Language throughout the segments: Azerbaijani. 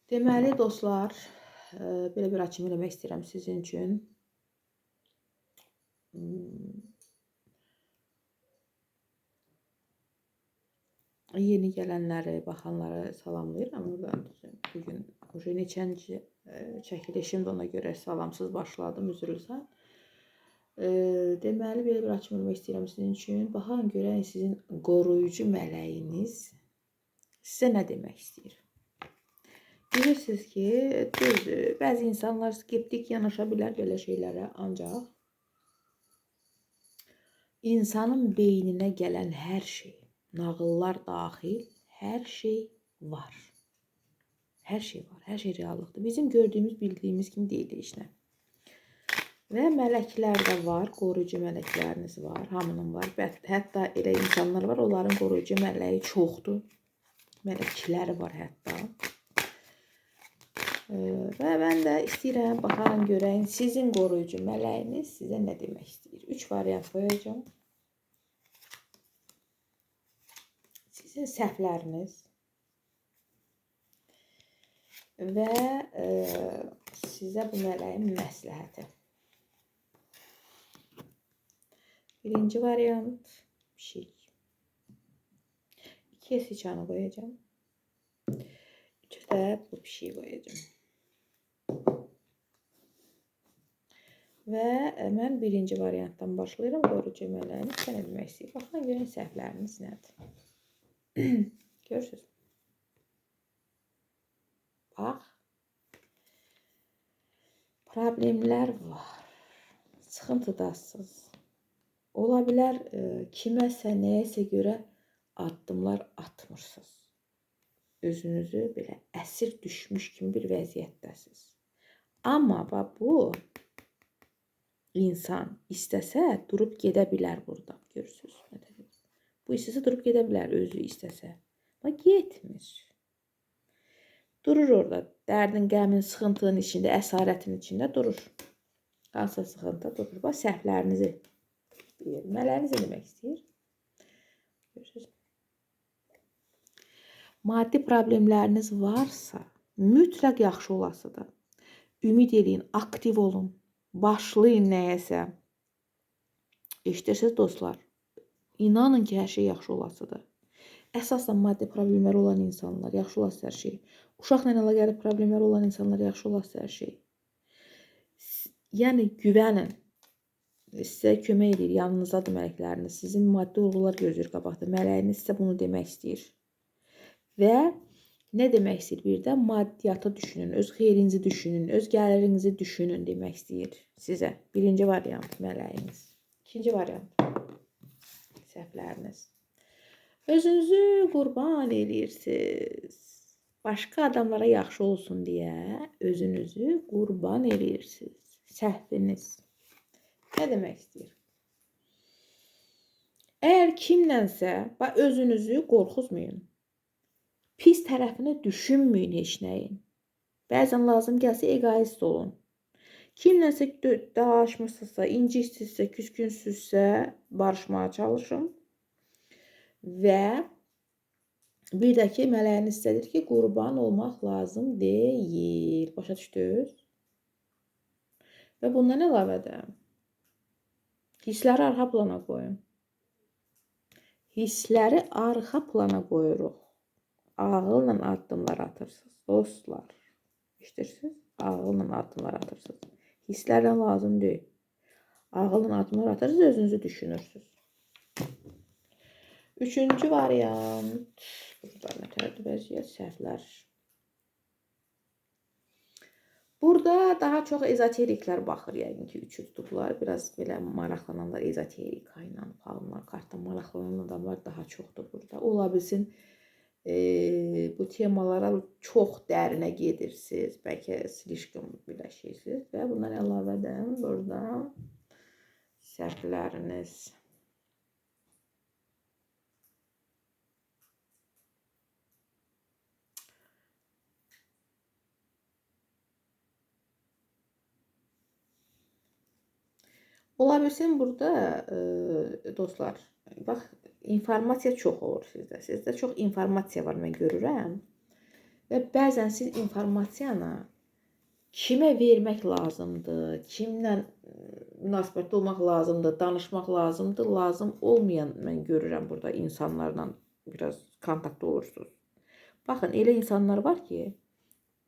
Deməli dostlar, belə bir açım eləmək istəyirəm sizin üçün. Yeni gələnləri, baxanları salamlayıram. Bugün neçənci çəkilişimdir, ona görə salamsız başladım, üzrlüsən. Deməli, belə bir açım eləmək istəyirəm sizin üçün. Baxın, görən sizin qoruyucu mələyiniz sizə nə demək istəyir? Bilirsiniz ki, düzdür, bəzi insanlar skeptik yanaşa bilər belə şeylərə, ancaq insanın beyninə gələn hər şey, nağıllar daxil, hər şey var. Hər şey var, hər şey reallıqdır. Bizim gördüyümüz, bildiyimiz kimi deyil heç nə. Və mələklər də var, qoruyucu mələkləriniz var, hamının var. Hətta elə insanlar var, onların qoruyucu mələyi çoxdur. Mələkləri var hətta. Və mən də istəyirəm, baxarım, görəyim, sizin qoruyucu mələyiniz sizə nə demək istəyir? 3 variant qoyacağım. Sizin səhvləriniz və sizə bu mələyin məsləhəti. Birinci variant, pişik. 2'ye sıçanı qoyacağım. 3'e də bu pişiyi qoyacağım. Və mən birinci variantdan başlayıram. Qoruyucu mələyini sizə nə demək istəyir? Baxın, görün səhvləriniz nədir? Görürsünüz. Bax. Problemlər var. Sıxıntıdasınız. Ola bilər kiməsə, nəyəsə görə addımlar atmırsınız. Özünüzü belə əsir düşmüş kimi bir vəziyyətdəsiniz. Amma bu insan istəsə durub gedə bilər buradan. Görürsünüz. Bu istəsə durub gedə bilər özü istəsə. Amma getmir. Durur orada. Dərdin, qəmin, sıxıntının içində, əsarətin içində durur. Qalsa sıxıntı durur. Bax, səhvlərinizi deyir. Mələyiniz nə demək istəyir? Görürsünüz. Maddi problemləriniz varsa, mütləq yaxşı olasıdır. Ümid edin, aktiv olun. Başlayın nəyəsə. Eşidirsiniz dostlar. İnanın ki, hər şey yaxşı olasıdır. Əsasən maddi problemləri olan insanlar, yaxşı olası hər şey. Uşaqla əlaqəli problemləri olan insanlar, yaxşı olası hər şey. Yəni, güvənin. Sizə kömək edir, yanınızdadır mələkləriniz. Sizin maddi uğurlar gözür qabaqda. Mələyiniz sizə bunu demək istəyir. Və nə demək istəyir? Bir də maddiyatı düşünün, öz xeyrinizi düşünün, öz gəlirinizi düşünün demək istəyir sizə. Birinci variant mələyiniz. İkinci variant səhvləriniz. Özünüzü qurban edirsiniz. Başqa adamlara yaxşı olsun deyə özünüzü qurban edirsiniz. Səhviniz. Nə demək istəyir? Əgər kimlənsə, özünüzü qorxuzmayın. Pis tərəfinə düşünməyin heç nəyin. Bəzən lazım gəlsə egoist olun. Kimlənsə dalaşmırsınızsa, incisizsə, küskünsüzsə barışmağa çalışın. Və bir də ki, mələyiniz istədir ki, qurban olmaq lazım deyil. Başa düşdünüz? Və bundan əlavədə hissləri arxa plana qoyun. Hissləri arxa plana qoyuruq. Ağılla addımlar atırsınız. Dostlar, işləyirsiniz? Ağılla addımlar atırsınız. Hisslərlə lazım deyil. Ağılla addımlar atırsınız, özünüzü düşünürsünüz. Üçüncü variant. Burada nətərdir vəziyyət, səhvlər. Burada daha çox ezoteriklər baxır, yəqin ki, üçü tutublar. Biraz belə maraqlananlar ezoterika ilə, falınlar, kartdan maraqlanan adamlar daha çoxdur burada. Ola bilsin, bu temalara çox dərinə gedirsiniz. Bəlkə slişkəm birləşirsiniz. Və bundan əlavədən burada səhvləriniz. Ola bilsin burada dostlar, bax, informasiya çox olur sizdə. Sizdə çox informasiya var, mən görürəm. Və bəzən siz informasiyanı kimə vermək lazımdır, kimlə münasibətdə olmaq lazımdır, danışmaq lazımdır, lazım olmayan mən görürəm burada insanlarla biraz kontaktda olursunuz. Baxın, elə insanlar var ki,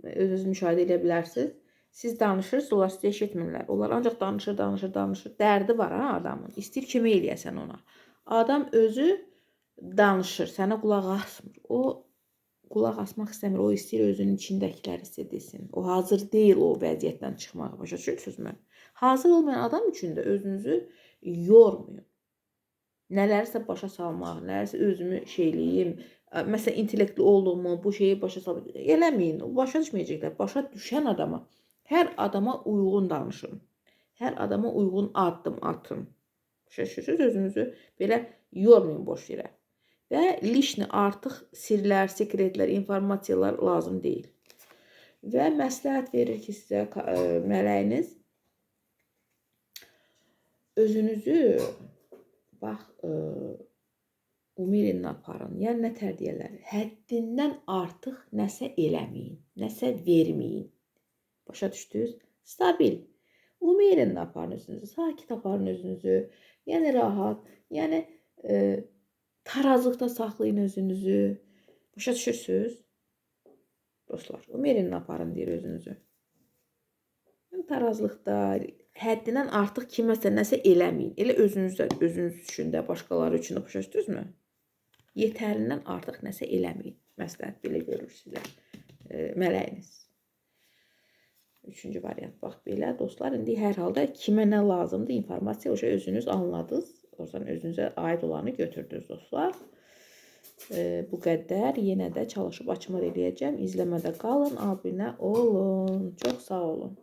özünüz müşahidə edə bilərsiniz. Siz danışırsınız, onlar sizi eşitmirlər. Onlar ancaq danışır. Dərdi var ha adamın. İstəyir kömək eləyəsən ona. Adam özü danışır, sənə qulaq asmır. O qulaq asmaq istəmir. O istəyir özünün içindəkiləri hiss edesin. O hazır deyil o vəziyyətdən çıxmağa. Başa düşürsünüzmü? Hazır olmayan adam üçün də özünüzü yormayın. Nələrsə başa salmaq, nələrsə özümü şeyləyim. Məsələn, intellektli olduğumu, bu şeyi başa salmaq. Eləməyin. Başa düşməyəcəklər. Başa düşən adama, hər adama uyğun danışın. Hər adama uyğun addım atın. Başa düşürsünüz? Özünüzü belə yormayın boş yerə. Və lişni artıq sirlər, sekretlər, informasiyalar lazım deyil. Və məsləhət verir ki, sizə mələyiniz özünüzü bax umirinlə aparın. Yəni nə tər deyirlər? Həddindən artıq nəsə eləməyin, nəsə verməyin. Başa düşdünüz? Stabil. Umirinlə aparın özünüzü, sakit aparın özünüzü. Yəni rahat, yəni tarazlıqda saxlayın özünüzü. Başa düşürsünüz? Dostlar, umirinlə aparın deyir özünüzü. Tarazlıqda, həddindən artıq kiməsə nəsə eləməyin. Elə özünüz üçün də, başqaları üçün də başa düşdünüzmü? Yetərindən artıq nəsə eləməyin. Məsləhət belə görür sizə mələyiniz. Üçüncü variant bax belə. Dostlar, indi hər halda kimə nə lazımdır informasiya özünüz anladınız. Oradan özünüzə aid olanı götürdünüz dostlar. Bu qədər. Yenə də çalışıb açmaq eləyəcəm. İzləmədə qalın, abunə olun. Çox sağ olun.